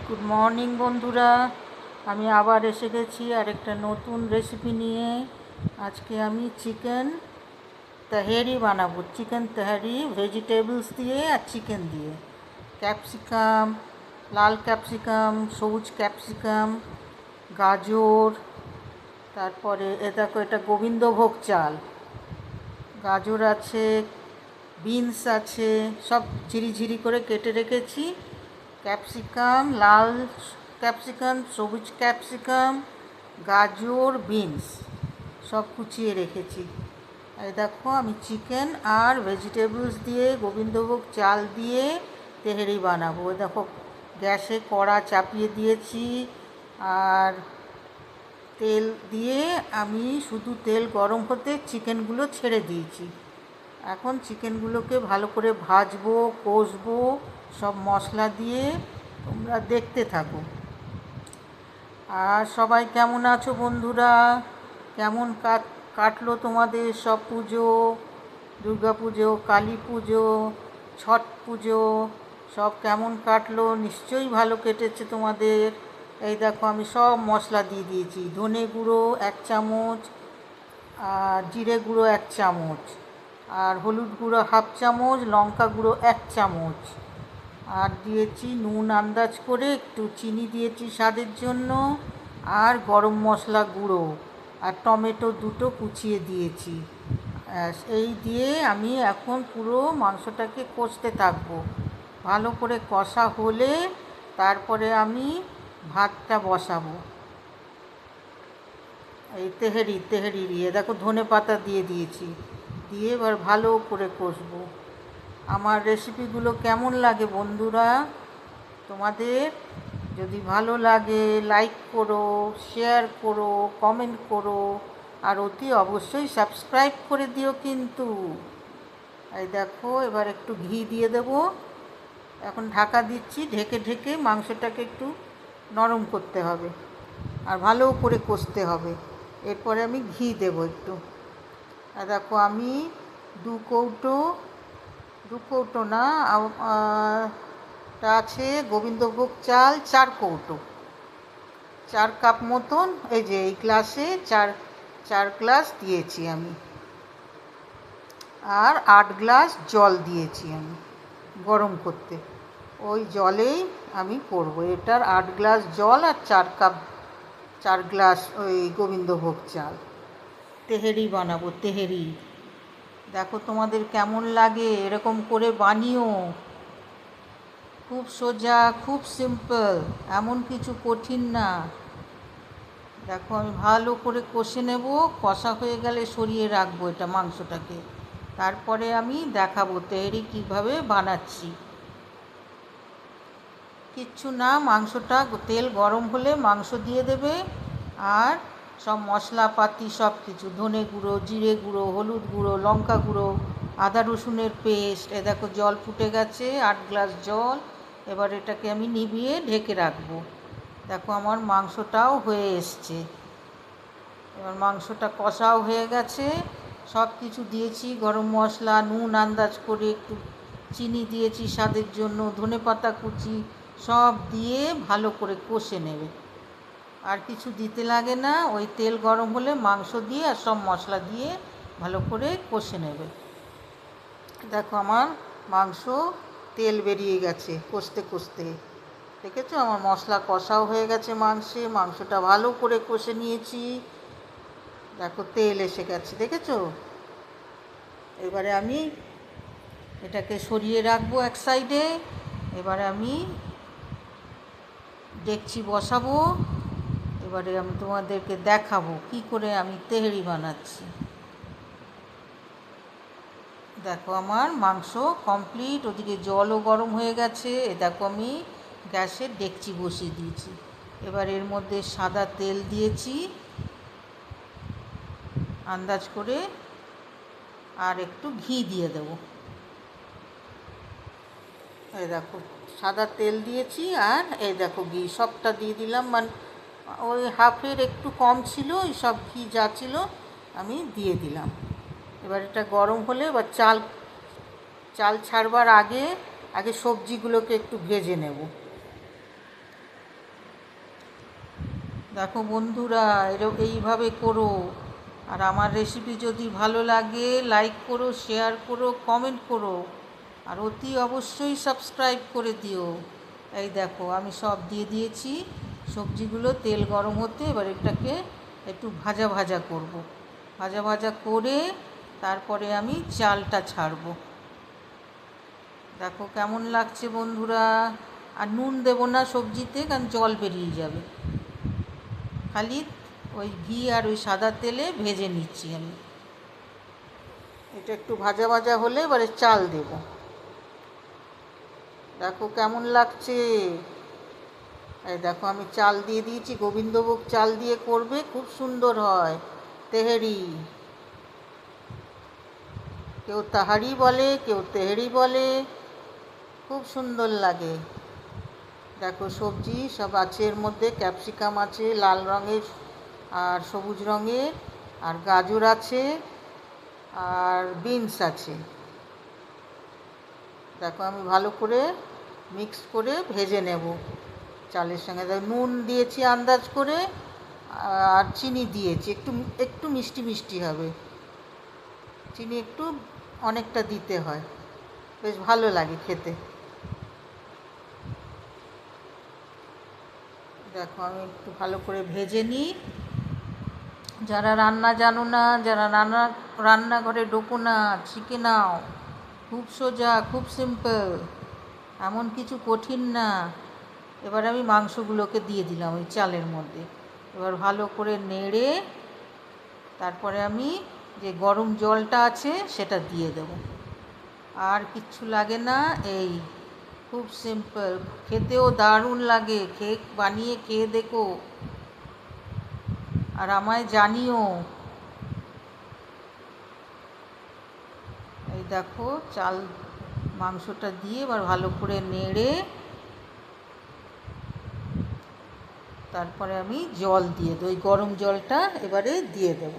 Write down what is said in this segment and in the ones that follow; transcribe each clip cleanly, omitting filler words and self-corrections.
Good morning বন্ধুরা, আমি আবার এসে গেছি আরেকটা নতুন রেসিপি নিয়ে। আজকে আমি চিকেন তেহেরি বানাবো। চিকেন তেহেরি ভেজিটেবলস দিয়ে আর চিকেন দিয়ে, ক্যাপসিকাম, লাল ক্যাপসিকাম, সবুজ ক্যাপসিকাম, গাজর, তারপরে দেখো এটা গোবিন্দভোগ চাল, গাজর আছে, বিনস আছে, সব ঝিরিঝিরি করে কেটে রেখেছি। ক্যাপসিকাম, লাল ক্যাপসিকাম, সবুজ ক্যাপসিকাম, গাজর, বিনস সব কুচিয়ে রেখেছি। এই দেখো আমি চিকেন আর ভেজিটেবলস দিয়ে গোবিন্দভোগ চাল দিয়ে তেহেরি বানাবো। দেখো গ্যাসে কড়া চাপিয়ে দিয়েছি আর তেল দিয়ে আমি শুধু তেল গরম হতে চিকেনগুলো ছেড়ে দিয়েছি। এখন চিকেনগুলোকে ভালো করে ভাজবো, কষবো সব মশলা দিয়ে। তোমরা দেখতে থাকো। আর সবাই কেমন আছো বন্ধুরা? কেমন কাটলো তোমাদের সব পুজো? দুর্গা পুজো, কালী পুজো, ছট পুজো সব কেমন কাটলো? নিশ্চয়ই ভালো কেটেছে তোমাদের। এই দেখো আমি সব মশলা দিয়ে দিয়েছি। ধনে গুঁড়ো 1 চামচ, আর জিরে গুঁড়ো 1 চামচ, আর হলুদ গুঁড়ো 1/2 চামচ, লঙ্কা গুঁড়ো 1 চামচ, আর দিয়েছি নুন আন্দাজ করে, একটু চিনি দিয়েছি স্বাদের জন্য, আর গরম মশলা গুঁড়ো, আর টমেটো 2টো কুচিয়ে দিয়েছি। এই দিয়ে আমি এখন পুরো মাংসটাকে কষতে থাকবো। ভালো করে কষা হলে তারপরে আমি ভাতটা বসাবো। এই তেহেরি দিয়ে দেখো ধনে পাতা দিয়ে দিয়েছি, দিয়ে এবার ভালো করে কষবো। আমার রেসিপিগুলো কেমন লাগে বন্ধুরা তোমাদের? যদি ভালো লাগে লাইক করো, শেয়ার করো, কমেন্ট করো, আর অতি অবশ্যই সাবস্ক্রাইব করে দিও কিন্তু। এই দেখো এবার একটু ঘি দিয়ে দেবো। এখন ঢাকা দিচ্ছি, ঢেকে ঢেকে মাংসটাকে একটু নরম করতে হবে আর ভালো করে কষতে হবে। এরপরে আমি ঘি দেবো একটু। আর দেখো আমি দু কৌটো না, তা আছে গোবিন্দভোগ চাল 4 কৌটো, 4 কাপ মতন। এই যে এই গ্লাসে 4 গ্লাস দিয়েছি আমি, আর 8 গ্লাস জল দিয়েছি আমি গরম করতে। ওই জলেই আমি করব। এটার 8 গ্লাস জল আর 4 গ্লাস ওই গোবিন্দভোগ চাল। তেহেরি বানাবো, তেহেরি। দেখো তোমাদের কেমন লাগে, এরকম করে বানিও। খুব সোজা, খুব সিম্পল, এমন কিছু কঠিন না। দেখো আমি ভালো করে কষে নেব, কষা হয়ে গেলে সরিয়ে রাখবো এটা মাংসটাকে। তারপরে আমি দেখাবো তেহেরি কীভাবে বানাচ্ছি। কিচ্ছু না, মাংসটা তেল গরম হলে মাংস দিয়ে দেবে, আর সব মশলাপাতি সব কিছু, ধনে গুঁড়ো, জিরে গুঁড়ো, হলুদ গুঁড়ো, লঙ্কা গুঁড়ো, আদা রসুনের পেস্ট। এ দেখো জল ফুটে গেছে, 8 গ্লাস জল। এবার এটাকে আমি নিভিয়ে ঢেকে রাখবো। দেখো আমার মাংসটাও হয়ে এসছে। এবার মাংসটা কষাও হয়ে গেছে, সব কিছু দিয়েছি, গরম মশলা, নুন আন্দাজ করে, একটু চিনি দিয়েছি স্বাদের জন্য, ধনেপাতা কুচি সব দিয়ে ভালো করে কষে নেবে। আর কিছু দিতে লাগে না, ওই তেল গরম হলে মাংস দিয়ে আর সব মশলা দিয়ে ভালো করে কষে নেবে। দেখো আমার মাংস তেল বেরিয়ে গেছে কষতে কষতে। দেখেছো আমার মশলা কষাও হয়ে গেছে মাংসে, মাংসটা ভালো করে কষে নিয়েছি। দেখো তেল এসে গেছে, দেখেছো? এবারে আমি এটাকে সরিয়ে রাখবো এক সাইডে। এবারে আমি ডেকচি বসাবো। এবারে আমি তোমাদেরকে দেখাবো কি করে আমি তেহেরি বানাচ্ছি। দেখো আমার মাংস কমপ্লিট, ওদিকে জলও গরম হয়ে গেছে। দেখো আমি গ্যাসে ডেকচি বসিয়ে দিয়েছি। এবার এর মধ্যে সাদা তেল দিয়েছি আন্দাজ করে, আর একটু ঘি দিয়ে দেবো। এই দেখো সাদা তেল দিয়েছি, আর এই দেখো ঘি সবটা দিয়ে দিলাম। মানে ওই হাফের একটু কম ছিল, ওই সব ঘি যা ছিল আমি দিয়ে দিলাম। এবার এটা গরম হলে এবার চাল ছাড়বার আগে সবজিগুলোকে একটু ভেজে নেব। দেখো বন্ধুরা, এইভাবে করো। আর আমার রেসিপি যদি ভালো লাগে লাইক করো, শেয়ার করো, কমেন্ট করো, আর অতি অবশ্যই সাবস্ক্রাইব করে দিও। এই দেখো আমি সব দিয়ে দিয়েছি সবজিগুলো, তেল গরম হতে এবার এটাকে একটু ভাজা ভাজা করব। ভাজা ভাজা করে তারপরে আমি চালটা ছাড়বো। দেখো কেমন লাগছে বন্ধুরা। আর নুন দেবো না সবজিতে, কারণ জল বেরিয়ে যাবে। খালি ওই ঘি আর ওই সাদা তেলে ভেজে নিচ্ছি আমি। এটা একটু ভাজা ভাজা হলে এবারে চাল দেব। দেখো কেমন লাগছে। এই দেখো আমি চাল দিয়ে দিয়েছি, গোবিন্দভোগ চাল দিয়ে করবে, খুব সুন্দর হয় তেহেরি। কেউ তাহারি বলে, কেউ তেহেরি বলে, খুব সুন্দর লাগে। দেখো সবজি সব আছে এর মধ্যে, ক্যাপসিকাম আছে লাল রঙের আর সবুজ রঙের, আর গাজর আছে, আর বিনস আছে। দেখো আমি ভালো করে মিক্স করে ভেজে নেব চালের সঙ্গে। দেখো নুন দিয়েছি আন্দাজ করে, আর চিনি দিয়েছি, একটু একটু মিষ্টি মিষ্টি হবে। চিনি একটু অনেকটা দিতে হয়, বেশ ভালো লাগে খেতে। দেখো আমি একটু ভালো করে ভেজে নিই। যারা রান্না জানো না, যারা রান্নাঘরে ঢোকো না, শিখে নাও। খুব সোজা, খুব সিম্পল, এমন কিছু কঠিন না। এবার আমি মাংসগুলোকে দিয়ে দিলাম ওই চালের মধ্যে। এবার ভালো করে নেড়ে তারপরে আমি যে গরম জলটা আছে সেটা দিয়ে দেব। আর কিচ্ছু লাগে না। এই খুব সিম্পল, খেতেও দারুণ লাগে। বানিয়ে খেয়ে দেখো আর আমায় জানিও। এই দেখো চাল মাংসটা দিয়ে এবার ভালো করে নেড়ে তারপরে আমি জল দিয়ে দেবো। ওই গরম জলটা এবারে দিয়ে দেব।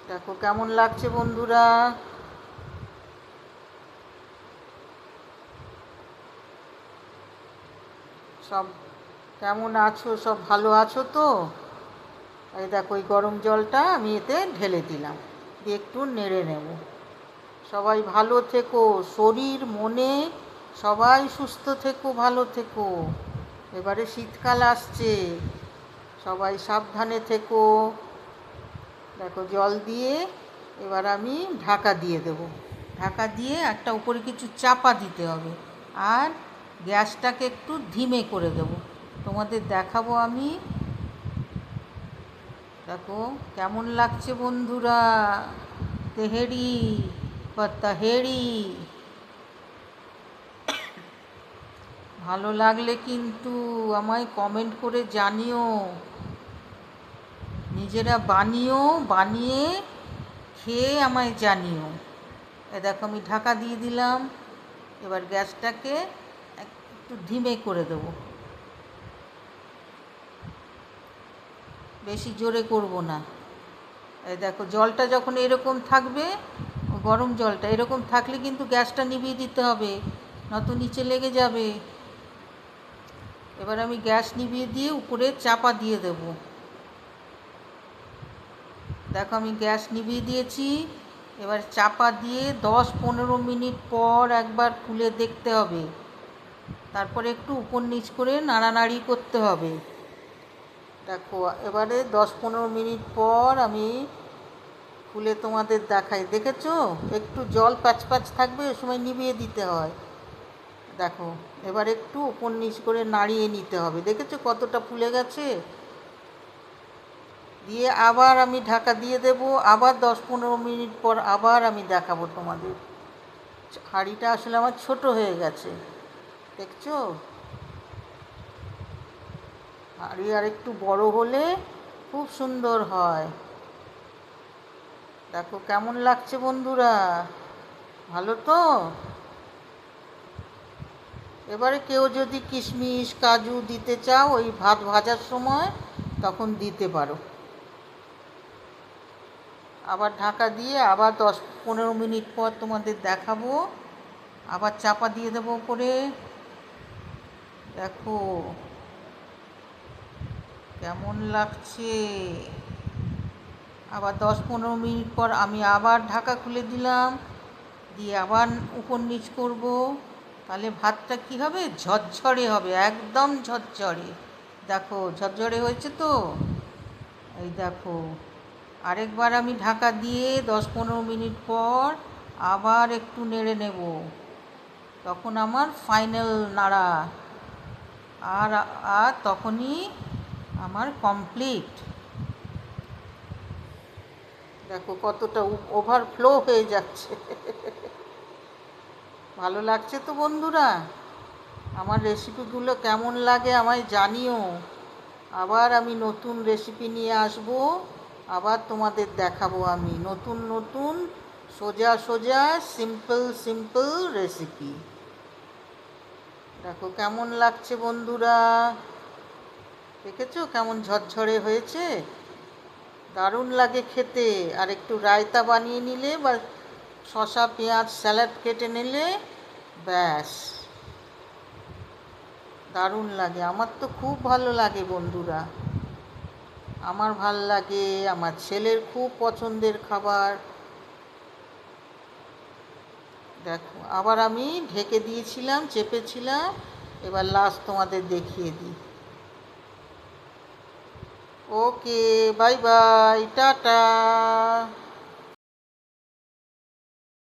দেখো কেমন লাগছে বন্ধুরা। সব কেমন আছো? সব ভালো আছো তো? এই দেখো ওই গরম জলটা আমি এতে ঢেলে দিলাম, দিয়ে একটু নেড়ে নেব। সবাই ভালো থেকো, শরীর মনে সবাই সুস্থ থেকো, ভালো থেকো। এবারে শীতকাল আসছে, সবাই সাবধানে থেকো। দেখো জল দিয়ে এবার আমি ঢাকা দিয়ে দেব। ঢাকা দিয়ে একটা উপরে কিছু চাপা দিতে হবে, আর গ্যাসটাকে একটু ধিমে করে দেব। তোমাদের দেখাবো আমি। দেখো কেমন লাগছে বন্ধুরা। তেহেরি বা তাহেরি। ভালো লাগলে কিন্তু আমায় কমেন্ট করে জানিও। নিজেরা বানিয়ে খেয়ে আমায় জানিও। দেখো আমি ঢাকা দিয়ে দিলাম। এবার গ্যাসটাকে একটু ধিমে করে দেবো, বেশি জোরে করব না। এই দেখো জলটা যখন এরকম থাকবে, গরম জলটা এরকম থাকলে কিন্তু গ্যাসটা নিভিয়ে দিতে হবে, নয়তো নিচে লেগে যাবে। এবার আমি গ্যাস নিভিয়ে দিয়ে উপরে চাপা দিয়ে দেব। দেখো আমি গ্যাস নিভিয়ে দিয়েছি। এবার চাপা দিয়ে 10-15 মিনিট পর একবার খুলে দেখতে হবে, তারপরে একটু উপর নিচ করে নাড়ানাড়ি করতে হবে। দেখো এবারে 10-15 মিনিট পর আমি খুলে তোমাদের দেখাই। দেখেছো একটু জল প্যাচ প্যাচ থাকবে, ওই সময় নিভিয়ে দিতে হয়। দেখো এবার একটু উপর নিচ করে নাড়িয়ে নিতে হবে। দেখেছো কতটা ফুলে গেছে। দিয়ে আবার আমি ঢাকা দিয়ে দেব। আবার 10-15 মিনিট পর আবার আমি দেখাবো তোমাদের। হাঁড়িটা আসলে আমার ছোট হয়ে গেছে, দেখছো। হাঁড়ি আর একটু বড় হলে খুব সুন্দর হয়। দেখো কেমন লাগছে বন্ধুরা, ভালো তো? এবারে কেউ যদি কিশমিশ কাজু দিতে চাও ওই ভাত ভাজার সময়, তখন দিতে পারো। আবার ঢাকা দিয়ে আবার 10-15 মিনিট পর তোমাদের দেখাবো। আবার চাপা দিয়ে দেবো উপরে। দেখো কেমন লাগছে। আবার 10-15 মিনিট পর আমি আবার ঢাকা খুলে দিলাম, দিয়ে আবার উপর নিচ করব। তাহলে ভাতটা কি হবে, ঝরঝরে হবে, একদম ঝরঝরে। দেখো ঝরঝরে হয়েছে তো, এই দেখো। আরেকবার আমি ঢাকা দিয়ে 10-15 মিনিট পর আবার একটু নেড়ে নেব, তখন আমার ফাইনাল নাড়া। আর আর তখনই আমার কমপ্লিট। দেখো কতটা ওভারফ্লো হয়ে যাচ্ছে। ভালো লাগছে তো বন্ধুরা? আমার রেসিপিগুলো কেমন লাগে আমায় জানিও। আবার আমি নতুন রেসিপি নিয়ে আসব, আবার তোমাদের দেখাবো আমি নতুন নতুন সোজা সোজা সিম্পল সিম্পল রেসিপি। দেখো কেমন লাগছে বন্ধুরা, দেখেছো কেমন ঝরঝরে হয়েছে? দারুণ লাগে খেতে। আর একটু রায়তা বানিয়ে নিলে বা শসা পেঁয়াজ স্যালাড কেটে নিলে ব্যাস, দারুণ লাগে। আমার তো খুব ভালো লাগে বন্ধুরা, আমার ভাল লাগে, আমার ছেলের খুব পছন্দের খাবার। দেখো আবার আমি ঢেকে দিয়েছিলাম, চেপেছিলাম, এবার লাস্ট তোমাদের দেখিয়ে দিই। ওকে, বাই বাই, টাটা।